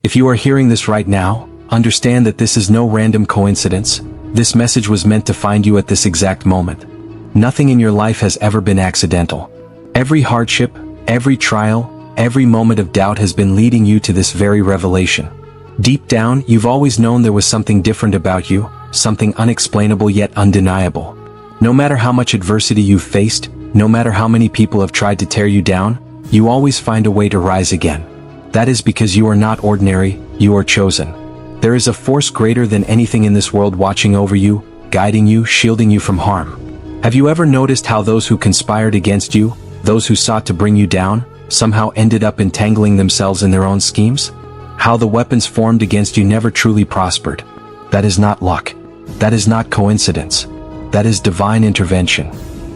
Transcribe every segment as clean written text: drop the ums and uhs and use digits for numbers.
If you are hearing this right now, understand that this is no random coincidence. This message was meant to find you at this exact moment. Nothing in your life has ever been accidental. Every hardship, every trial, every moment of doubt has been leading you to this very revelation. Deep down, you've always known there was something different about you, something unexplainable yet undeniable. No matter how much adversity you've faced, no matter how many people have tried to tear you down, you always find a way to rise again. That is because you are not ordinary, you are chosen. There is a force greater than anything in this world watching over you, guiding you, shielding you from harm. Have you ever noticed how those who conspired against you, those who sought to bring you down, somehow ended up entangling themselves in their own schemes? How the weapons formed against you never truly prospered. That is not luck. That is not coincidence. That is divine intervention.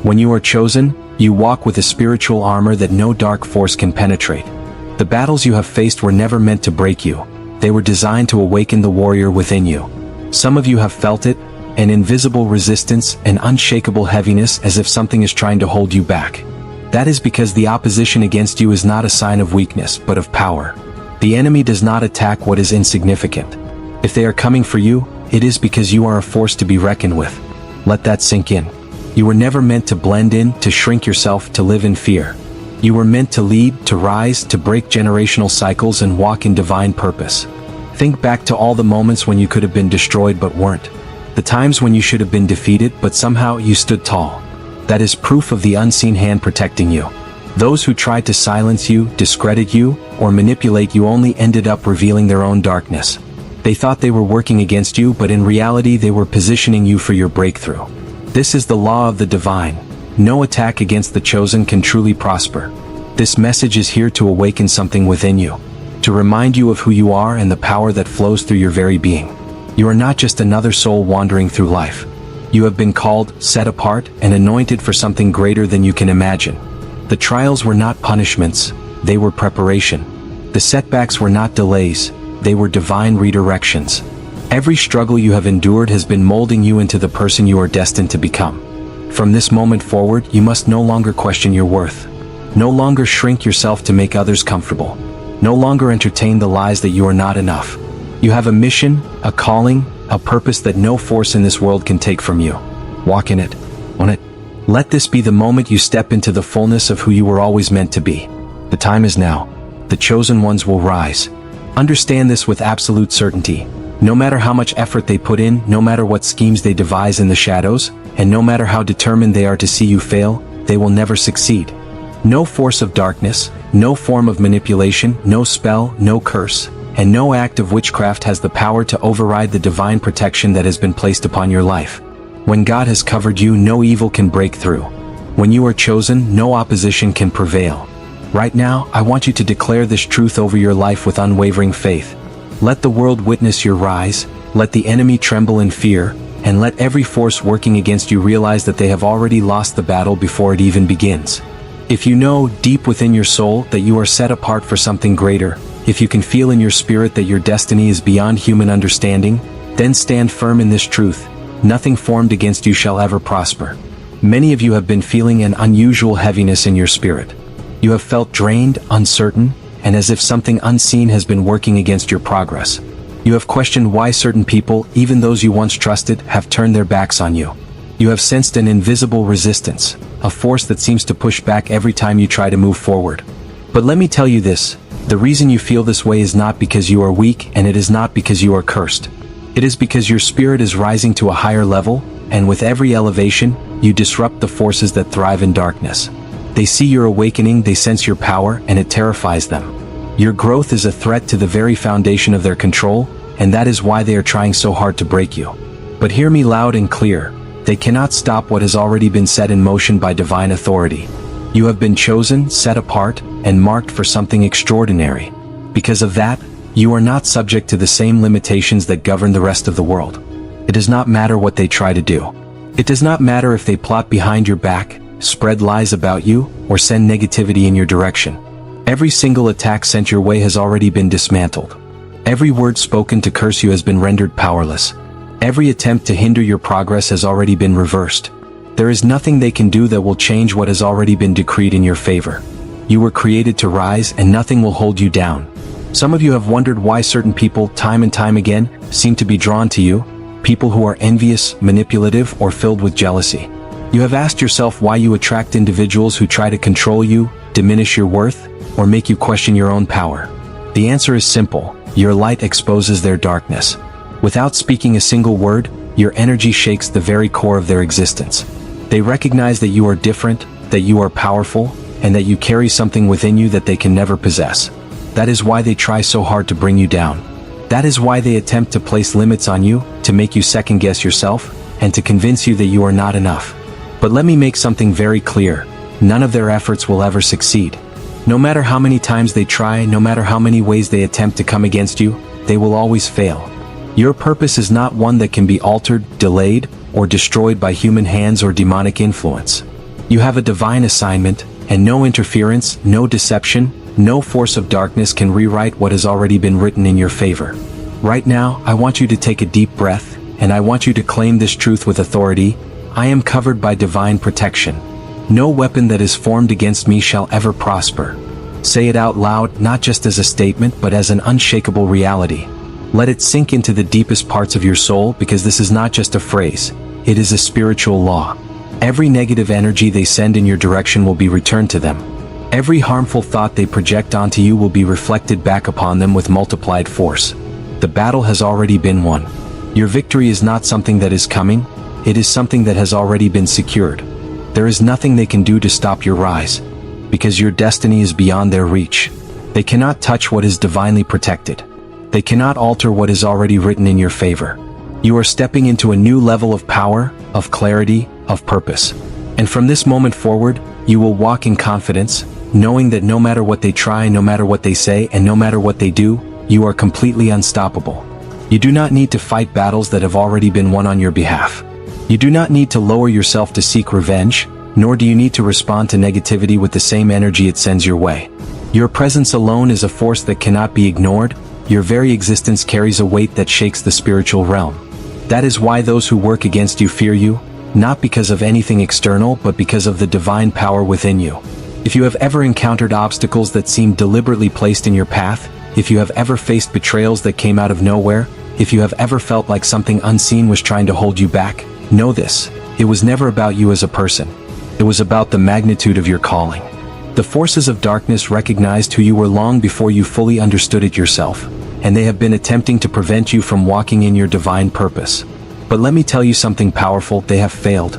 When you are chosen, you walk with a spiritual armor that no dark force can penetrate. The battles you have faced were never meant to break you. They were designed to awaken the warrior within you. Some of you have felt it, an invisible resistance, an unshakable heaviness as if something is trying to hold you back. That is because the opposition against you is not a sign of weakness but of power. The enemy does not attack what is insignificant. If they are coming for you, it is because you are a force to be reckoned with. Let that sink in. You were never meant to blend in, to shrink yourself, to live in fear. You were meant to lead, to rise, to break generational cycles and walk in divine purpose. Think back to all the moments when you could have been destroyed but weren't. The times when you should have been defeated but somehow you stood tall. That is proof of the unseen hand protecting you. Those who tried to silence you, discredit you, or manipulate you only ended up revealing their own darkness. They thought they were working against you, but in reality they were positioning you for your breakthrough. This is the law of the divine. No attack against the chosen can truly prosper. This message is here to awaken something within you, to remind you of who you are and the power that flows through your very being. You are not just another soul wandering through life. You have been called, set apart, and anointed for something greater than you can imagine. The trials were not punishments, they were preparation. The setbacks were not delays, they were divine redirections. Every struggle you have endured has been molding you into the person you are destined to become. From this moment forward, you must no longer question your worth. No longer shrink yourself to make others comfortable. No longer entertain the lies that you are not enough. You have a mission, a calling, a purpose that no force in this world can take from you. Walk in it, own it. Let this be the moment you step into the fullness of who you were always meant to be. The time is now. The chosen ones will rise. Understand this with absolute certainty. No matter how much effort they put in, no matter what schemes they devise in the shadows, and no matter how determined they are to see you fail, they will never succeed. No force of darkness, no form of manipulation, no spell, no curse, and no act of witchcraft has the power to override the divine protection that has been placed upon your life. When God has covered you, no evil can break through. When you are chosen, no opposition can prevail. Right now, I want you to declare this truth over your life with unwavering faith. Let the world witness your rise, let the enemy tremble in fear, and let every force working against you realize that they have already lost the battle before it even begins. If you know deep within your soul that you are set apart for something greater, if you can feel in your spirit that your destiny is beyond human understanding, then stand firm in this truth. Nothing formed against you shall ever prosper. Many of you have been feeling an unusual heaviness in your spirit. You have felt drained, uncertain, and as if something unseen has been working against your progress. You have questioned why certain people, even those you once trusted, have turned their backs on you. You have sensed an invisible resistance, a force that seems to push back every time you try to move forward. But let me tell you this, the reason you feel this way is not because you are weak, and it is not because you are cursed. It is because your spirit is rising to a higher level, and with every elevation, you disrupt the forces that thrive in darkness. They see your awakening, they sense your power, and it terrifies them. Your growth is a threat to the very foundation of their control, and that is why they are trying so hard to break you. But hear me loud and clear, they cannot stop what has already been set in motion by divine authority. You have been chosen, set apart, and marked for something extraordinary. Because of that, you are not subject to the same limitations that govern the rest of the world. It does not matter what they try to do. It does not matter if they plot behind your back, spread lies about you, or send negativity in your direction. Every single attack sent your way has already been dismantled. Every word spoken to curse you has been rendered powerless. Every attempt to hinder your progress has already been reversed. There is nothing they can do that will change what has already been decreed in your favor. You were created to rise, and nothing will hold you down. Some of you have wondered why certain people, time and time again, seem to be drawn to you, people who are envious, manipulative, or filled with jealousy. You have asked yourself why you attract individuals who try to control you, diminish your worth, or make you question your own power. The answer is simple: your light exposes their darkness. Without speaking a single word, your energy shakes the very core of their existence. They recognize that you are different, that you are powerful, and that you carry something within you that they can never possess. That is why they try so hard to bring you down. That is why they attempt to place limits on you, to make you second-guess yourself, and to convince you that you are not enough. But let me make something very clear: none of their efforts will ever succeed. No matter how many times they try, no matter how many ways they attempt to come against you, they will always fail. Your purpose is not one that can be altered, delayed, or destroyed by human hands or demonic influence. You have a divine assignment, and no interference, no deception, no force of darkness can rewrite what has already been written in your favor. Right now, I want you to take a deep breath, and I want you to claim this truth with authority: I am covered by divine protection. No weapon that is formed against me shall ever prosper. Say it out loud, not just as a statement, but as an unshakable reality. Let it sink into the deepest parts of your soul, because this is not just a phrase, it is a spiritual law. Every negative energy they send in your direction will be returned to them. Every harmful thought they project onto you will be reflected back upon them with multiplied force. The battle has already been won. Your victory is not something that is coming, it is something that has already been secured. There is nothing they can do to stop your rise, because your destiny is beyond their reach. They cannot touch what is divinely protected. They cannot alter what is already written in your favor. You are stepping into a new level of power, of clarity, of purpose. And from this moment forward, you will walk in confidence, knowing that no matter what they try, no matter what they say, and no matter what they do, you are completely unstoppable. You do not need to fight battles that have already been won on your behalf. You do not need to lower yourself to seek revenge, nor do you need to respond to negativity with the same energy it sends your way. Your presence alone is a force that cannot be ignored. Your very existence carries a weight that shakes the spiritual realm. That is why those who work against you fear you, not because of anything external, but because of the divine power within you. If you have ever encountered obstacles that seemed deliberately placed in your path, if you have ever faced betrayals that came out of nowhere, if you have ever felt like something unseen was trying to hold you back, know this: it was never about you as a person. It was about the magnitude of your calling. The forces of darkness recognized who you were long before you fully understood it yourself, and they have been attempting to prevent you from walking in your divine purpose. But let me tell you something powerful: they have failed.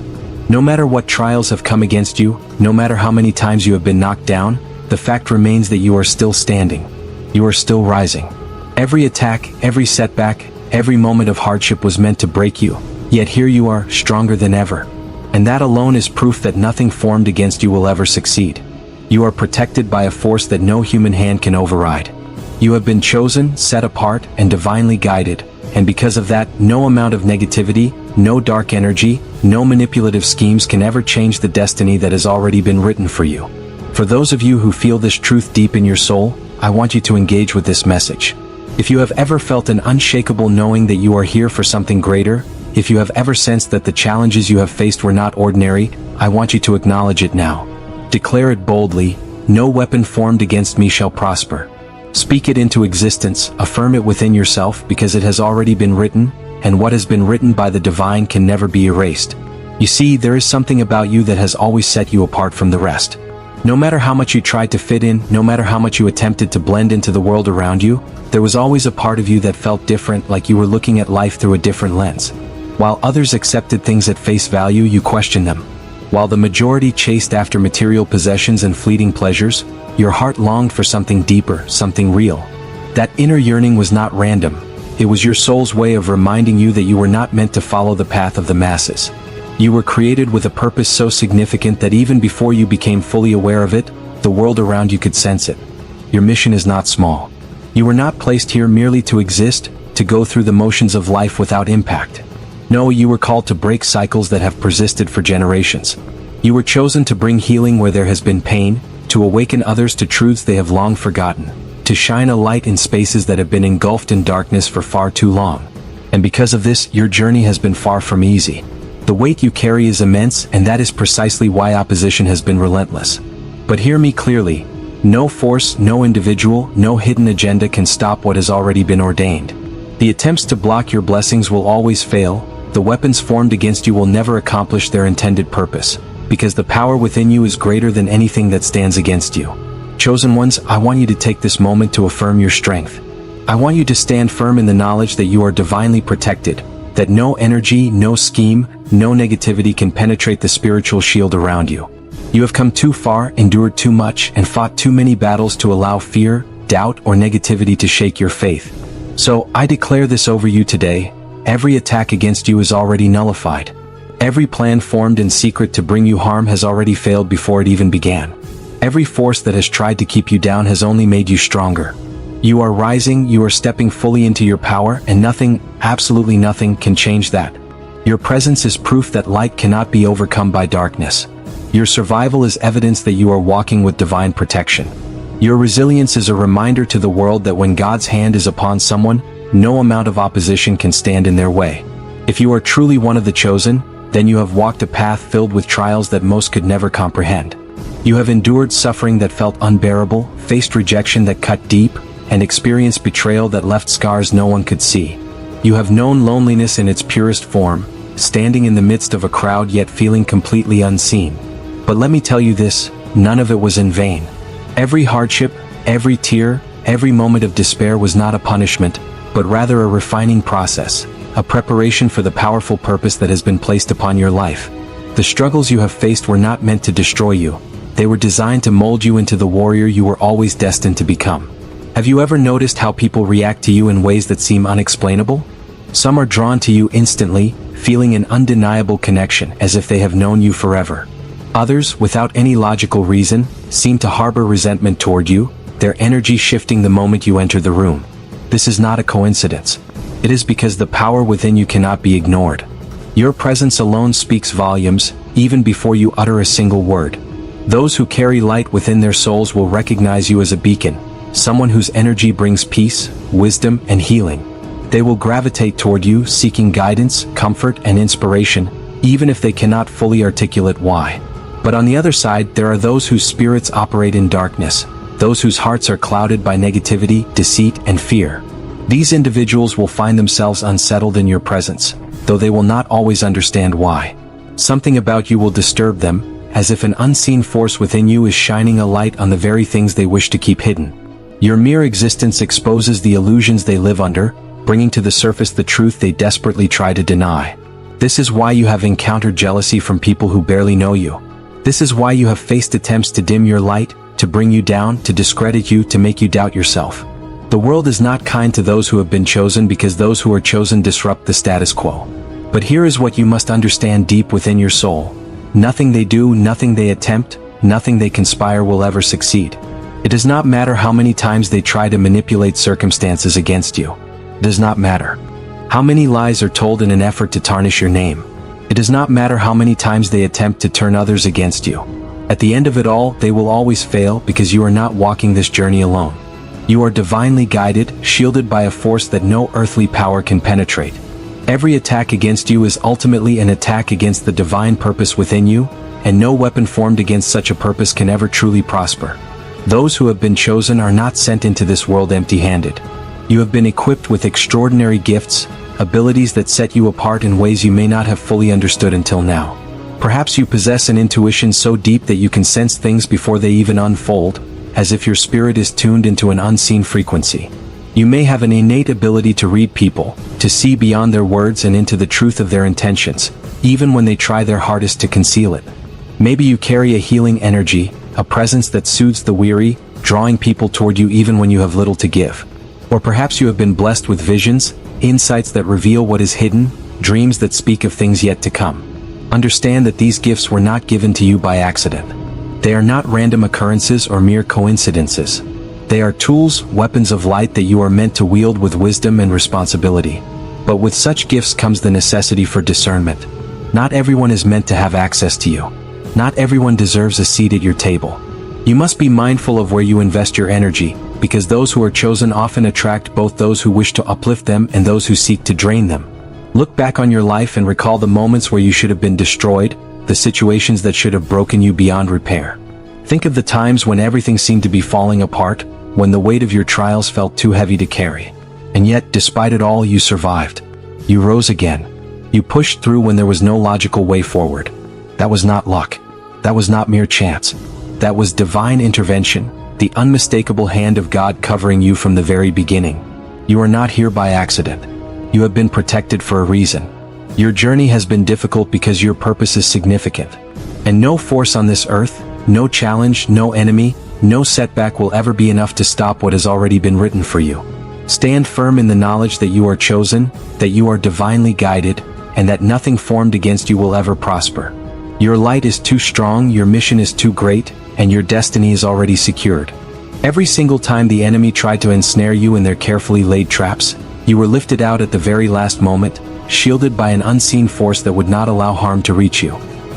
No matter what trials have come against you, no matter how many times you have been knocked down, the fact remains that you are still standing. You are still rising. Every attack, every setback, every moment of hardship was meant to break you, yet here you are, stronger than ever. And that alone is proof that nothing formed against you will ever succeed. You are protected by a force that no human hand can override. You have been chosen, set apart, and divinely guided, and because of that, no amount of negativity, no dark energy, no manipulative schemes can ever change the destiny that has already been written for you. For those of you who feel this truth deep in your soul, I want you to engage with this message. If you have ever felt an unshakable knowing that you are here for something greater, if you have ever sensed that the challenges you have faced were not ordinary, I want you to acknowledge it now. Declare it boldly: no weapon formed against me shall prosper. Speak it into existence, affirm it within yourself, because it has already been written, and what has been written by the divine can never be erased. You see, there is something about you that has always set you apart from the rest. No matter how much you tried to fit in, no matter how much you attempted to blend into the world around you, there was always a part of you that felt different, like you were looking at life through a different lens. While others accepted things at face value, you questioned them. While the majority chased after material possessions and fleeting pleasures, your heart longed for something deeper, something real. That inner yearning was not random. It was your soul's way of reminding you that you were not meant to follow the path of the masses. You were created with a purpose so significant that even before you became fully aware of it, the world around you could sense it. Your mission is not small. You were not placed here merely to exist, to go through the motions of life without impact. No, you were called to break cycles that have persisted for generations. You were chosen to bring healing where there has been pain, to awaken others to truths they have long forgotten, to shine a light in spaces that have been engulfed in darkness for far too long. And because of this, your journey has been far from easy. The weight you carry is immense, and that is precisely why opposition has been relentless. But hear me clearly: No force, no individual, no hidden agenda can stop what has already been ordained. The attempts to block your blessings will always fail. The weapons formed against you will never accomplish their intended purpose, because the power within you is greater than anything that stands against you. Chosen ones, I want you to take this moment to affirm your strength. I want you to stand firm in the knowledge that you are divinely protected, that no energy, no scheme, no negativity can penetrate the spiritual shield around you. You have come too far, endured too much, and fought too many battles to allow fear, doubt, or negativity to shake your faith. So, I declare this over you today: every attack against you is already nullified. Every plan formed in secret to bring you harm has already failed before it even began. Every force that has tried to keep you down has only made you stronger. You are rising, you are stepping fully into your power, and nothing, absolutely nothing, can change that. Your presence is proof that light cannot be overcome by darkness. Your survival is evidence that you are walking with divine protection. Your resilience is a reminder to the world that when God's hand is upon someone, no amount of opposition can stand in their way. If you are truly one of the chosen, then you have walked a path filled with trials that most could never comprehend. You have endured suffering that felt unbearable, faced rejection that cut deep, and experienced betrayal that left scars no one could see. You have known loneliness in its purest form, standing in the midst of a crowd yet feeling completely unseen. But let me tell you this, none of it was in vain. Every hardship, every tear, every moment of despair was not a punishment, but rather a refining process, a preparation for the powerful purpose that has been placed upon your life. The struggles you have faced were not meant to destroy you. They were designed to mold you into the warrior you were always destined to become. Have you ever noticed how people react to you in ways that seem unexplainable? Some are drawn to you instantly, feeling an undeniable connection as if they have known you forever. Others, without any logical reason, seem to harbor resentment toward you, their energy shifting the moment you enter the room. This is not a coincidence. It is because the power within you cannot be ignored. Your presence alone speaks volumes, even before you utter a single word. Those who carry light within their souls will recognize you as a beacon, someone whose energy brings peace, wisdom, and healing. They will gravitate toward you, seeking guidance, comfort, and inspiration, even if they cannot fully articulate why. But on the other side, there are those whose spirits operate in darkness, those whose hearts are clouded by negativity, deceit, and fear. These individuals will find themselves unsettled in your presence, though they will not always understand why. Something about you will disturb them, as if an unseen force within you is shining a light on the very things they wish to keep hidden. Your mere existence exposes the illusions they live under, bringing to the surface the truth they desperately try to deny. This is why you have encountered jealousy from people who barely know you. This is why you have faced attempts to dim your light, to bring you down, to discredit you, to make you doubt yourself. The world is not kind to those who have been chosen because those who are chosen disrupt the status quo. But here is what you must understand deep within your soul. Nothing they do, nothing they attempt, nothing they conspire will ever succeed. It does not matter how many times they try to manipulate circumstances against you. It does not matter how many lies are told in an effort to tarnish your name. It does not matter how many times they attempt to turn others against you. At the end of it all, they will always fail because you are not walking this journey alone. You are divinely guided, shielded by a force that no earthly power can penetrate. Every attack against you is ultimately an attack against the divine purpose within you, and no weapon formed against such a purpose can ever truly prosper. Those who have been chosen are not sent into this world empty-handed. You have been equipped with extraordinary gifts, abilities that set you apart in ways you may not have fully understood until now. Perhaps you possess an intuition so deep that you can sense things before they even unfold, as if your spirit is tuned into an unseen frequency. You may have an innate ability to read people, to see beyond their words and into the truth of their intentions, even when they try their hardest to conceal it. Maybe you carry a healing energy, a presence that soothes the weary, drawing people toward you even when you have little to give. Or perhaps you have been blessed with visions, insights that reveal what is hidden, dreams that speak of things yet to come. Understand that these gifts were not given to you by accident. They are not random occurrences or mere coincidences. They are tools, weapons of light that you are meant to wield with wisdom and responsibility. But with such gifts comes the necessity for discernment. Not everyone is meant to have access to you. Not everyone deserves a seat at your table. You must be mindful of where you invest your energy, because those who are chosen often attract both those who wish to uplift them and those who seek to drain them. Look back on your life and recall the moments where you should have been destroyed, the situations that should have broken you beyond repair. Think of the times when everything seemed to be falling apart, when the weight of your trials felt too heavy to carry. And yet, despite it all, you survived. You rose again. You pushed through when there was no logical way forward. That was not luck. That was not mere chance. That was divine intervention, the unmistakable hand of God covering you from the very beginning. You are not here by accident. You have been protected for a reason. Your journey has been difficult because your purpose is significant. And no force on this earth, no challenge, no enemy, no setback will ever be enough to stop what has already been written for you. Stand firm in the knowledge that you are chosen, that you are divinely guided, and that nothing formed against you will ever prosper. Your light is too strong, your mission is too great, and your destiny is already secured. Every single time the enemy tried to ensnare you in their carefully laid traps, you were lifted out at the very last moment, shielded by an unseen force that would not allow harm to reach you.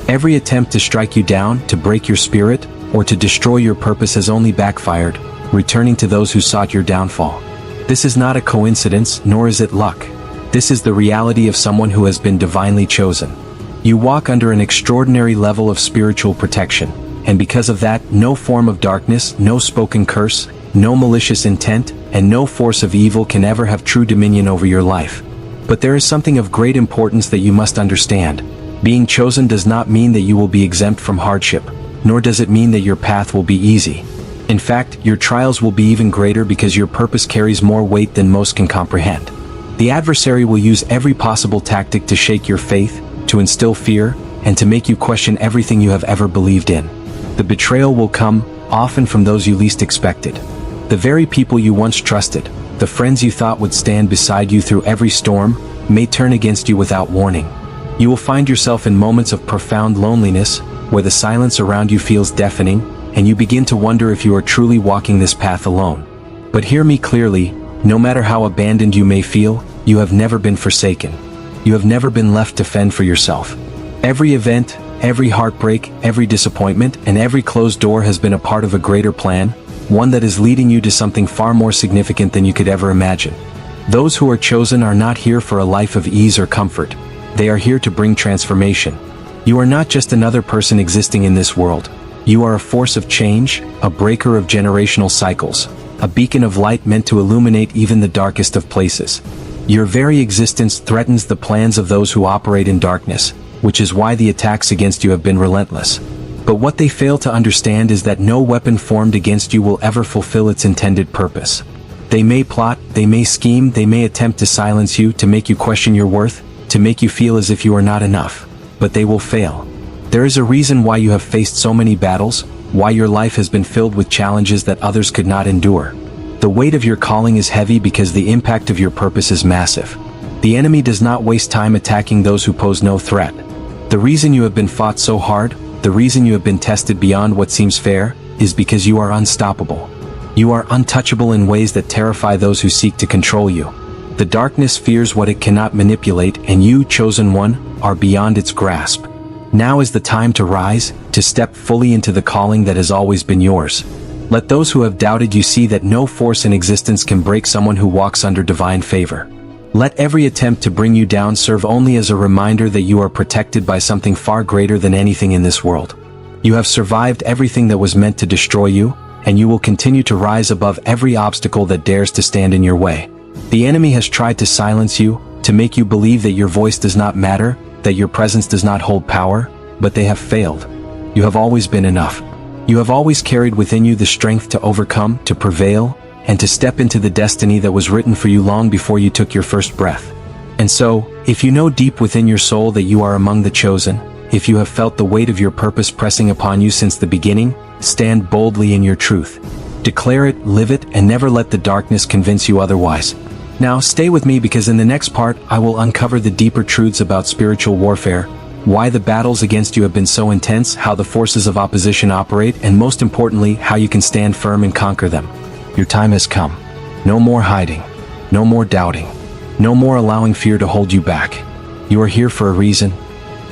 Every attempt to strike you down, to break your spirit, or to destroy your purpose has only backfired, returning to those who sought your downfall. This is not a coincidence, nor is it luck. This is the reality of someone who has been divinely chosen. You walk under an extraordinary level of spiritual protection, and because of that, no form of darkness, no spoken curse, no malicious intent, and no force of evil can ever have true dominion over your life. But there is something of great importance that you must understand. Being chosen does not mean that you will be exempt from hardship, nor does it mean that your path will be easy. In fact, your trials will be even greater because your purpose carries more weight than most can comprehend. The adversary will use every possible tactic to shake your faith, to instill fear, and to make you question everything you have ever believed in. The betrayal will come, often from those you least expected. The very people you once trusted, the friends you thought would stand beside you through every storm, may turn against you without warning. You will find yourself in moments of profound loneliness, where the silence around you feels deafening, and you begin to wonder if you are truly walking this path alone. But hear me clearly, no matter how abandoned you may feel, you have never been forsaken. You have never been left to fend for yourself. Every event, every heartbreak, every disappointment, and every closed door has been a part of a greater plan, one that is leading you to something far more significant than you could ever imagine. Those who are chosen are not here for a life of ease or comfort. They are here to bring transformation. You are not just another person existing in this world. You are a force of change, a breaker of generational cycles, a beacon of light meant to illuminate even the darkest of places. Your very existence threatens the plans of those who operate in darkness, which is why the attacks against you have been relentless. But what they fail to understand is that no weapon formed against you will ever fulfill its intended purpose. They may plot, they may scheme, they may attempt to silence you, to make you question your worth, to make you feel as if you are not enough, but they will fail. There is a reason why you have faced so many battles, why your life has been filled with challenges that others could not endure. The weight of your calling is heavy because the impact of your purpose is massive. The enemy does not waste time attacking those who pose no threat. The reason you have been fought so hard, the reason you have been tested beyond what seems fair, is because you are unstoppable. You are untouchable in ways that terrify those who seek to control you. The darkness fears what it cannot manipulate, and you, chosen one, are beyond its grasp. Now is the time to rise, to step fully into the calling that has always been yours. Let those who have doubted you see that no force in existence can break someone who walks under divine favor. Let every attempt to bring you down serve only as a reminder that you are protected by something far greater than anything in this world. You have survived everything that was meant to destroy you, and you will continue to rise above every obstacle that dares to stand in your way. The enemy has tried to silence you, to make you believe that your voice does not matter, that your presence does not hold power, but they have failed. You have always been enough. You have always carried within you the strength to overcome, to prevail, and to step into the destiny that was written for you long before you took your first breath. And so, if you know deep within your soul that you are among the chosen, if you have felt the weight of your purpose pressing upon you since the beginning, stand boldly in your truth. Declare it, live it, and never let the darkness convince you otherwise. Now stay with me, because in the next part I will uncover the deeper truths about spiritual warfare, why the battles against you have been so intense, how the forces of opposition operate, and most importantly, how you can stand firm and conquer them. Your time has come. No more hiding. No more doubting. No more allowing fear to hold you back. You are here for a reason.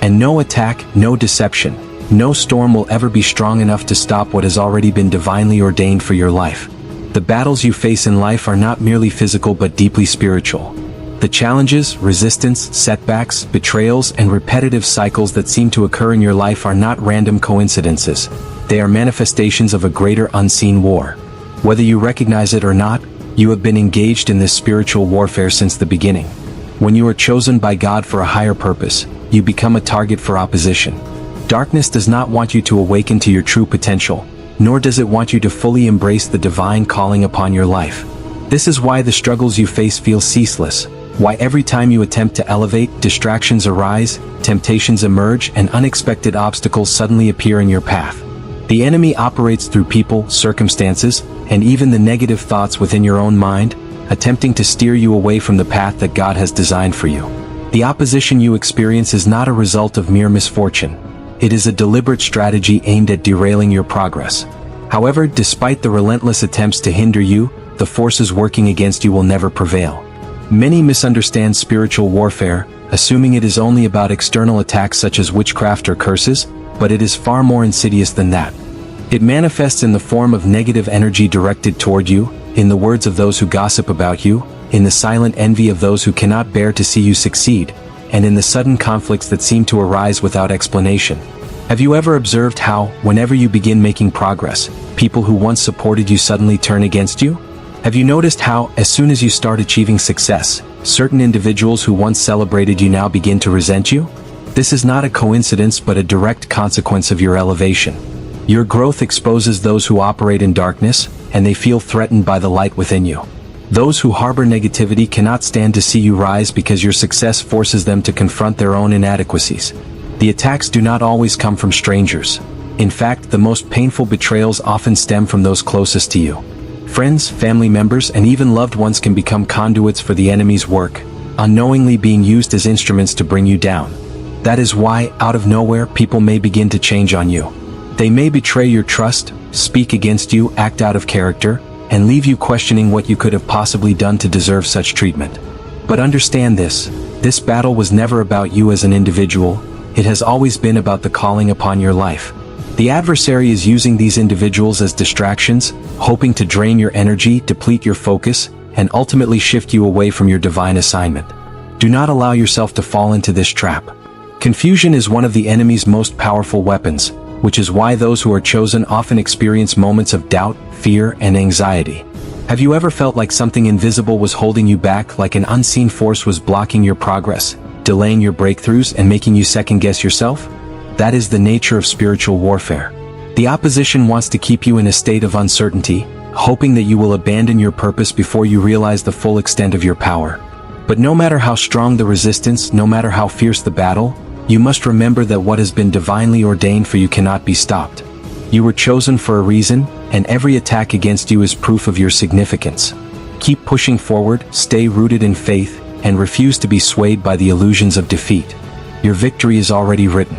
And no attack, no deception, no storm will ever be strong enough to stop what has already been divinely ordained for your life. The battles you face in life are not merely physical but deeply spiritual. The challenges, resistance, setbacks, betrayals, and repetitive cycles that seem to occur in your life are not random coincidences. They are manifestations of a greater unseen war. Whether you recognize it or not, you have been engaged in this spiritual warfare since the beginning. When you are chosen by God for a higher purpose, you become a target for opposition. Darkness does not want you to awaken to your true potential, nor does it want you to fully embrace the divine calling upon your life. This is why the struggles you face feel ceaseless, why every time you attempt to elevate, distractions arise, temptations emerge, and unexpected obstacles suddenly appear in your path. The enemy operates through people, circumstances, and even the negative thoughts within your own mind, attempting to steer you away from the path that God has designed for you. The opposition you experience is not a result of mere misfortune. It is a deliberate strategy aimed at derailing your progress. However, despite the relentless attempts to hinder you, the forces working against you will never prevail. Many misunderstand spiritual warfare, assuming it is only about external attacks such as witchcraft or curses, but it is far more insidious than that. It manifests in the form of negative energy directed toward you, in the words of those who gossip about you, in the silent envy of those who cannot bear to see you succeed, and in the sudden conflicts that seem to arise without explanation. Have you ever observed how, whenever you begin making progress, people who once supported you suddenly turn against you? Have you noticed how, as soon as you start achieving success, certain individuals who once celebrated you now begin to resent you? This is not a coincidence but a direct consequence of your elevation. Your growth exposes those who operate in darkness, and they feel threatened by the light within you. Those who harbor negativity cannot stand to see you rise because your success forces them to confront their own inadequacies. The attacks do not always come from strangers. In fact, the most painful betrayals often stem from those closest to you. Friends, family members, and even loved ones can become conduits for the enemy's work, unknowingly being used as instruments to bring you down. That is why, out of nowhere, people may begin to change on you. They may betray your trust, speak against you, act out of character, and leave you questioning what you could have possibly done to deserve such treatment. But understand this battle was never about you as an individual. It has always been about the calling upon your life. The adversary is using these individuals as distractions, hoping to drain your energy, deplete your focus, and ultimately shift you away from your divine assignment. Do not allow yourself to fall into this trap. Confusion is one of the enemy's most powerful weapons, which is why those who are chosen often experience moments of doubt, fear, and anxiety. Have you ever felt like something invisible was holding you back, like an unseen force was blocking your progress, delaying your breakthroughs, and making you second-guess yourself? That is the nature of spiritual warfare. The opposition wants to keep you in a state of uncertainty, hoping that you will abandon your purpose before you realize the full extent of your power. But no matter how strong the resistance, no matter how fierce the battle, you must remember that what has been divinely ordained for you cannot be stopped. You were chosen for a reason, and every attack against you is proof of your significance. Keep pushing forward, stay rooted in faith, and refuse to be swayed by the illusions of defeat. Your victory is already written.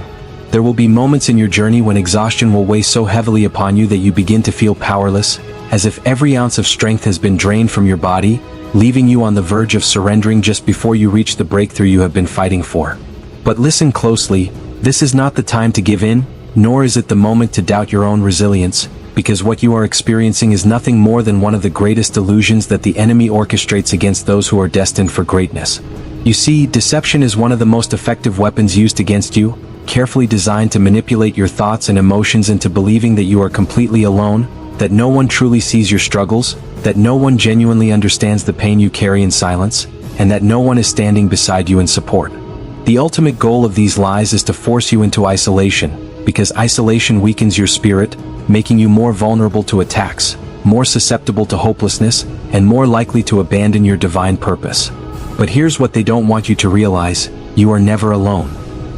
There will be moments in your journey when exhaustion will weigh so heavily upon you that you begin to feel powerless, as if every ounce of strength has been drained from your body, leaving you on the verge of surrendering just before you reach the breakthrough you have been fighting for. But listen closely, this is not the time to give in, nor is it the moment to doubt your own resilience, because what you are experiencing is nothing more than one of the greatest illusions that the enemy orchestrates against those who are destined for greatness. You see, deception is one of the most effective weapons used against you, carefully designed to manipulate your thoughts and emotions into believing that you are completely alone, that no one truly sees your struggles, that no one genuinely understands the pain you carry in silence, and that no one is standing beside you in support. The ultimate goal of these lies is to force you into isolation, because isolation weakens your spirit, making you more vulnerable to attacks, more susceptible to hopelessness, and more likely to abandon your divine purpose. But here's what they don't want you to realize: you are never alone.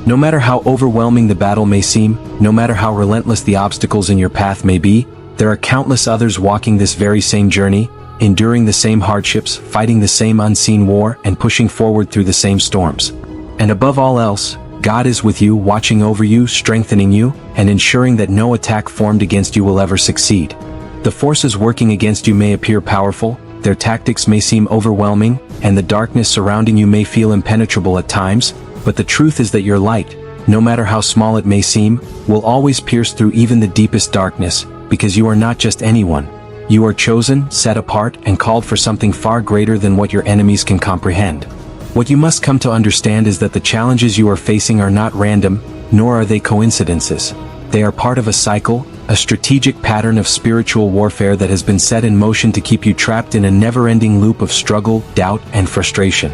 No matter how overwhelming the battle may seem, no matter how relentless the obstacles in your path may be, there are countless others walking this very same journey, enduring the same hardships, fighting the same unseen war, and pushing forward through the same storms. And above all else, God is with you, watching over you, strengthening you, and ensuring that no attack formed against you will ever succeed. The forces working against you may appear powerful, their tactics may seem overwhelming, and the darkness surrounding you may feel impenetrable at times, but the truth is that your light, no matter how small it may seem, will always pierce through even the deepest darkness, because you are not just anyone. You are chosen, set apart, and called for something far greater than what your enemies can comprehend. What you must come to understand is that the challenges you are facing are not random, nor are they coincidences. They are part of a cycle, a strategic pattern of spiritual warfare that has been set in motion to keep you trapped in a never-ending loop of struggle, doubt, and frustration.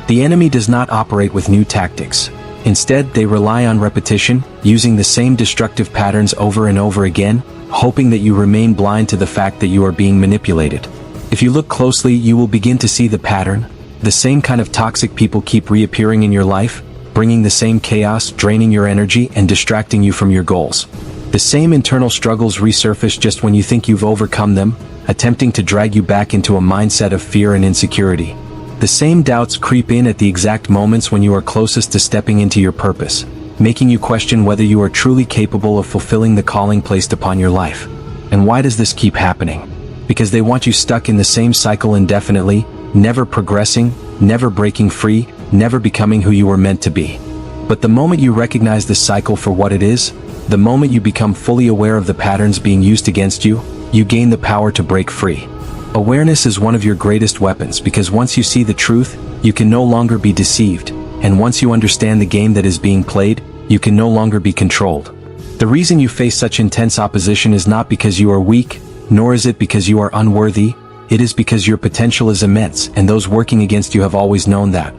The enemy does not operate with new tactics. Instead, they rely on repetition, using the same destructive patterns over and over again, hoping that you remain blind to the fact that you are being manipulated. If you look closely, you will begin to see the pattern. The same kind of toxic people keep reappearing in your life, bringing the same chaos, draining your energy, and distracting you from your goals. The same internal struggles resurface just when you think you've overcome them, attempting to drag you back into a mindset of fear and insecurity. The same doubts creep in at the exact moments when you are closest to stepping into your purpose, making you question whether you are truly capable of fulfilling the calling placed upon your life. And why does this keep happening? Because they want you stuck in the same cycle indefinitely, never progressing, never breaking free, never becoming who you were meant to be. But the moment you recognize this cycle for what it is, the moment you become fully aware of the patterns being used against you, you gain the power to break free. Awareness is one of your greatest weapons because once you see the truth, you can no longer be deceived, and once you understand the game that is being played, you can no longer be controlled. The reason you face such intense opposition is not because you are weak, nor is it because you are unworthy. It is because your potential is immense, and those working against you have always known that.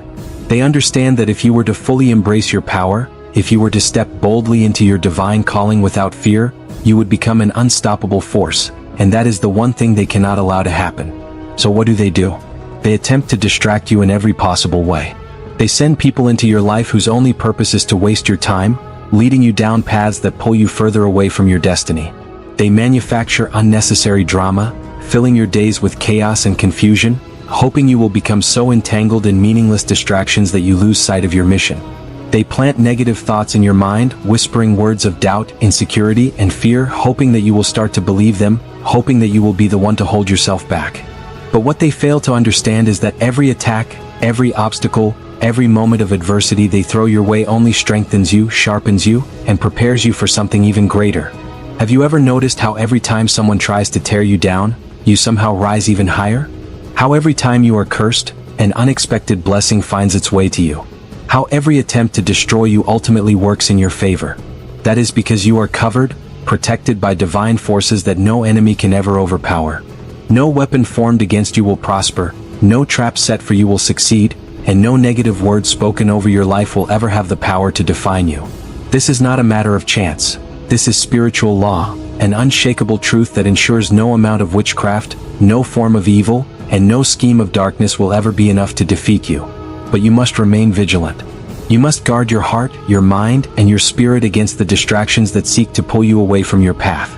They understand that if you were to fully embrace your power, if you were to step boldly into your divine calling without fear, you would become an unstoppable force. And that is the one thing they cannot allow to happen. So what do? They attempt to distract you in every possible way. They send people into your life whose only purpose is to waste your time, leading you down paths that pull you further away from your destiny. They manufacture unnecessary drama, filling your days with chaos and confusion, hoping you will become so entangled in meaningless distractions that you lose sight of your mission. They plant negative thoughts in your mind, whispering words of doubt, insecurity, and fear, hoping that you will start to believe them, hoping that you will be the one to hold yourself back. But what they fail to understand is that every attack, every obstacle, every moment of adversity they throw your way only strengthens you, sharpens you, and prepares you for something even greater. Have you ever noticed how every time someone tries to tear you down, you somehow rise even higher? How every time you are cursed, an unexpected blessing finds its way to you? How every attempt to destroy you ultimately works in your favor? That is because you are covered, protected by divine forces that no enemy can ever overpower. No weapon formed against you will prosper, no trap set for you will succeed, and no negative word spoken over your life will ever have the power to define you. This is not a matter of chance. This is spiritual law, an unshakable truth that ensures no amount of witchcraft, no form of evil, and no scheme of darkness will ever be enough to defeat you. But you must remain vigilant. You must guard your heart, your mind, and your spirit against the distractions that seek to pull you away from your path.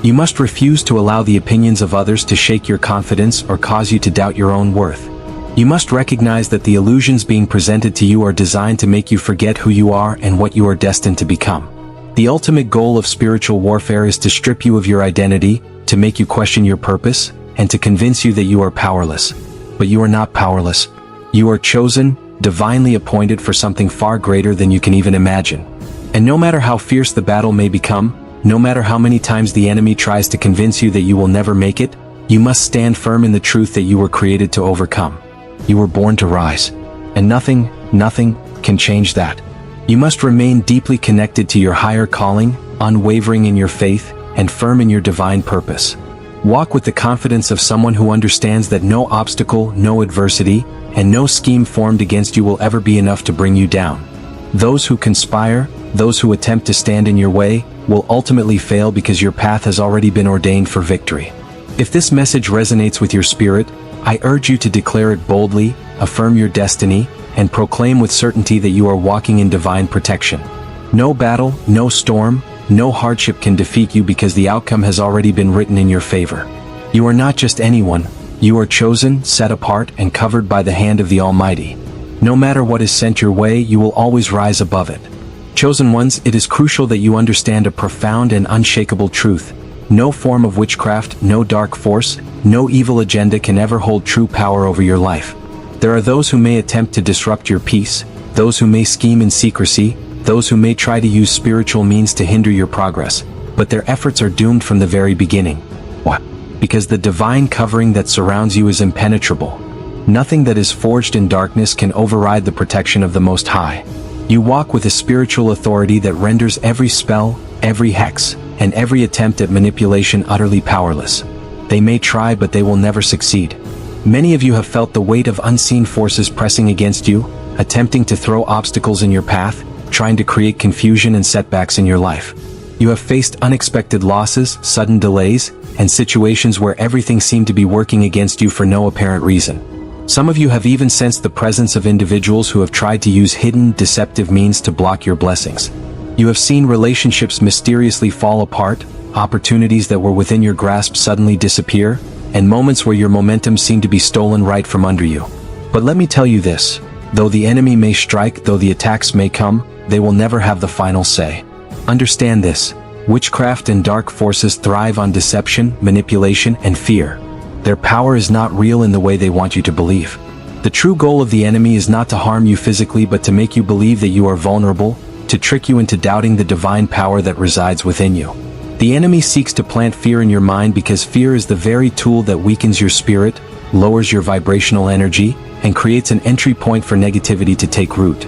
You must refuse to allow the opinions of others to shake your confidence or cause you to doubt your own worth. You must recognize that the illusions being presented to you are designed to make you forget who you are and what you are destined to become. The ultimate goal of spiritual warfare is to strip you of your identity, to make you question your purpose, and to convince you that you are powerless. But you are not powerless. You are chosen, divinely appointed for something far greater than you can even imagine. And no matter how fierce the battle may become, no matter how many times the enemy tries to convince you that you will never make it, you must stand firm in the truth that you were created to overcome. You were born to rise. And nothing can change that. You must remain deeply connected to your higher calling, unwavering in your faith, and firm in your divine purpose. Walk with the confidence of someone who understands that no obstacle, no adversity, and no scheme formed against you will ever be enough to bring you down. Those who conspire, those who attempt to stand in your way, will ultimately fail because your path has already been ordained for victory. If this message resonates with your spirit, I urge you to declare it boldly, affirm your destiny, and proclaim with certainty that you are walking in divine protection. No battle, no storm, no hardship can defeat you because the outcome has already been written in your favor. You are not just anyone. You are chosen, set apart, and covered by the hand of the Almighty. No matter what is sent your way, you will always rise above it. Chosen ones, it is crucial that you understand a profound and unshakable truth. No form of witchcraft, no dark force, no evil agenda can ever hold true power over your life. There are those who may attempt to disrupt your peace, those who may scheme in secrecy, those who may try to use spiritual means to hinder your progress, but their efforts are doomed from the very beginning. Why? Because the divine covering that surrounds you is impenetrable. Nothing that is forged in darkness can override the protection of the Most High. You walk with a spiritual authority that renders every spell, every hex, and every attempt at manipulation utterly powerless. They may try, but they will never succeed. Many of you have felt the weight of unseen forces pressing against you, attempting to throw obstacles in your path, trying to create confusion and setbacks in your life. You have faced unexpected losses, sudden delays, and situations where everything seemed to be working against you for no apparent reason. Some of you have even sensed the presence of individuals who have tried to use hidden, deceptive means to block your blessings. You have seen relationships mysteriously fall apart, opportunities that were within your grasp suddenly disappear, and moments where your momentum seemed to be stolen right from under you. But let me tell you this, though the enemy may strike, though the attacks may come, they will never have the final say. Understand this, witchcraft and dark forces thrive on deception, manipulation, and fear. Their power is not real in the way they want you to believe. The true goal of the enemy is not to harm you physically, but to make you believe that you are vulnerable, to trick you into doubting the divine power that resides within you. The enemy seeks to plant fear in your mind because fear is the very tool that weakens your spirit, lowers your vibrational energy, and creates an entry point for negativity to take root.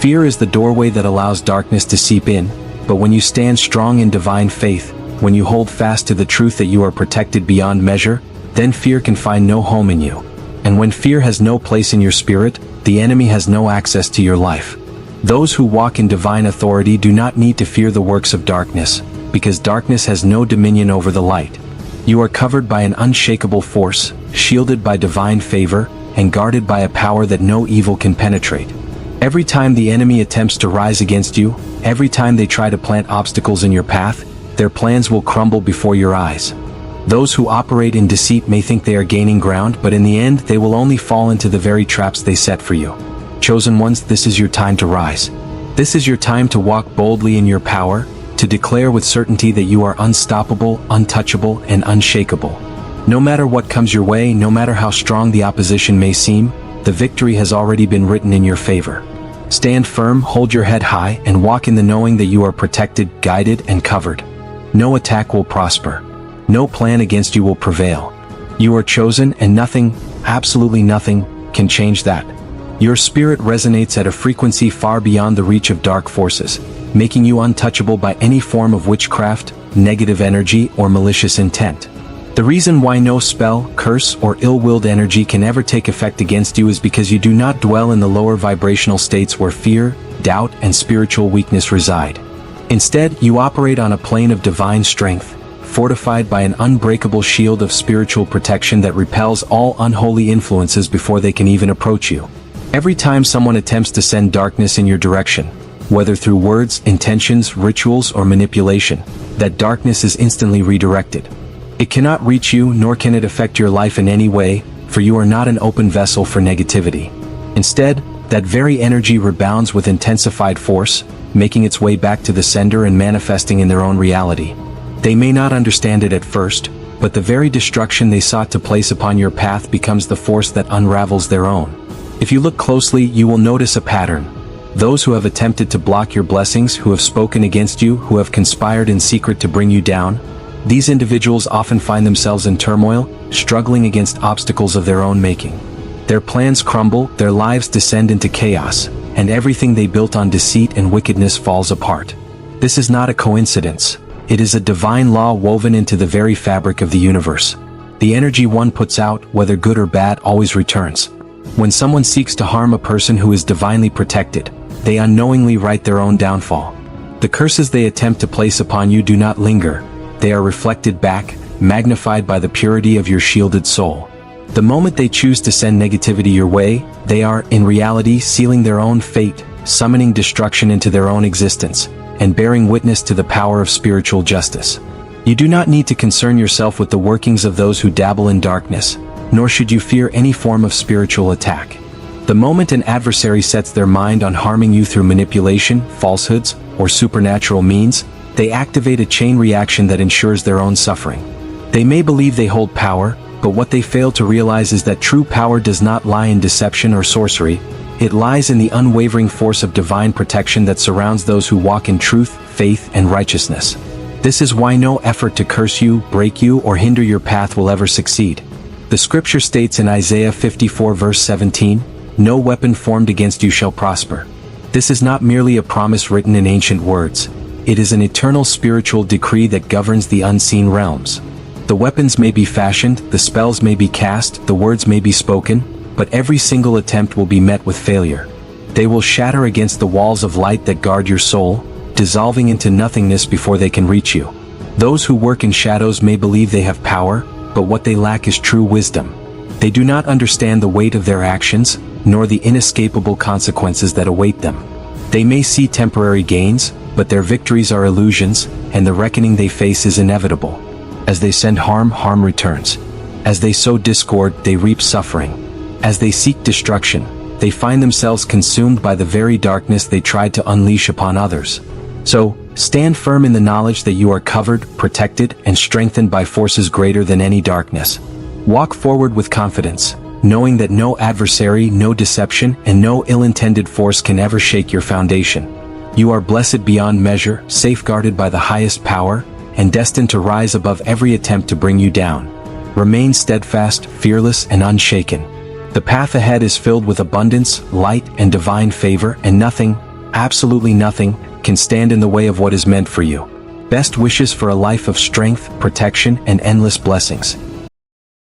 Fear is the doorway that allows darkness to seep in, but when you stand strong in divine faith, when you hold fast to the truth that you are protected beyond measure, then fear can find no home in you. And when fear has no place in your spirit, the enemy has no access to your life. Those who walk in divine authority do not need to fear the works of darkness, because darkness has no dominion over the light. You are covered by an unshakable force, shielded by divine favor, and guarded by a power that no evil can penetrate. Every time the enemy attempts to rise against you, every time they try to plant obstacles in your path, their plans will crumble before your eyes. Those who operate in deceit may think they are gaining ground, but in the end they will only fall into the very traps they set for you. Chosen ones, this is your time to rise. This is your time to walk boldly in your power, to declare with certainty that you are unstoppable, untouchable, and unshakable. No matter what comes your way, no matter how strong the opposition may seem, the victory has already been written in your favor. Stand firm, hold your head high, and walk in the knowing that you are protected, guided, and covered. No attack will prosper. No plan against you will prevail. You are chosen, and nothing, absolutely nothing, can change that. Your spirit resonates at a frequency far beyond the reach of dark forces, making you untouchable by any form of witchcraft, negative energy, or malicious intent. The reason why no spell, curse, or ill-willed energy can ever take effect against you is because you do not dwell in the lower vibrational states where fear, doubt, and spiritual weakness reside. Instead, you operate on a plane of divine strength, fortified by an unbreakable shield of spiritual protection that repels all unholy influences before they can even approach you. Every time someone attempts to send darkness in your direction, whether through words, intentions, rituals, or manipulation, that darkness is instantly redirected. It cannot reach you, nor can it affect your life in any way, for you are not an open vessel for negativity. Instead, that very energy rebounds with intensified force, making its way back to the sender and manifesting in their own reality. They may not understand it at first, but the very destruction they sought to place upon your path becomes the force that unravels their own. If you look closely, you will notice a pattern. Those who have attempted to block your blessings, who have spoken against you, who have conspired in secret to bring you down, these individuals often find themselves in turmoil, struggling against obstacles of their own making. Their plans crumble, their lives descend into chaos, and everything they built on deceit and wickedness falls apart. This is not a coincidence. It is a divine law woven into the very fabric of the universe. The energy one puts out, whether good or bad, always returns. When someone seeks to harm a person who is divinely protected, they unknowingly write their own downfall. The curses they attempt to place upon you do not linger. They are reflected back, magnified by the purity of your shielded soul. The moment they choose to send negativity your way, they are, in reality, sealing their own fate, summoning destruction into their own existence, and bearing witness to the power of spiritual justice. You do not need to concern yourself with the workings of those who dabble in darkness, nor should you fear any form of spiritual attack. The moment an adversary sets their mind on harming you through manipulation, falsehoods, or supernatural means, they activate a chain reaction that ensures their own suffering. They may believe they hold power, but what they fail to realize is that true power does not lie in deception or sorcery. It lies in the unwavering force of divine protection that surrounds those who walk in truth, faith, and righteousness. This is why no effort to curse you, break you, or hinder your path will ever succeed. The scripture states in Isaiah 54 verse 17, "No weapon formed against you shall prosper." This is not merely a promise written in ancient words. It is an eternal spiritual decree that governs the unseen realms. The weapons may be fashioned, the spells may be cast, the words may be spoken, but every single attempt will be met with failure. They will shatter against the walls of light that guard your soul, dissolving into nothingness before they can reach you. Those who work in shadows may believe they have power, but what they lack is true wisdom. They do not understand the weight of their actions, nor the inescapable consequences that await them. They may see temporary gains, but their victories are illusions, and the reckoning they face is inevitable. As they send harm, harm returns. As they sow discord, they reap suffering. As they seek destruction, they find themselves consumed by the very darkness they tried to unleash upon others. So, stand firm in the knowledge that you are covered, protected, and strengthened by forces greater than any darkness. Walk forward with confidence, knowing that no adversary, no deception, and no ill-intended force can ever shake your foundation. You are blessed beyond measure, safeguarded by the highest power, and destined to rise above every attempt to bring you down. Remain steadfast, fearless, and unshaken. The path ahead is filled with abundance, light, and divine favor, and nothing, absolutely nothing, can stand in the way of what is meant for you. Best wishes for a life of strength, protection, and endless blessings.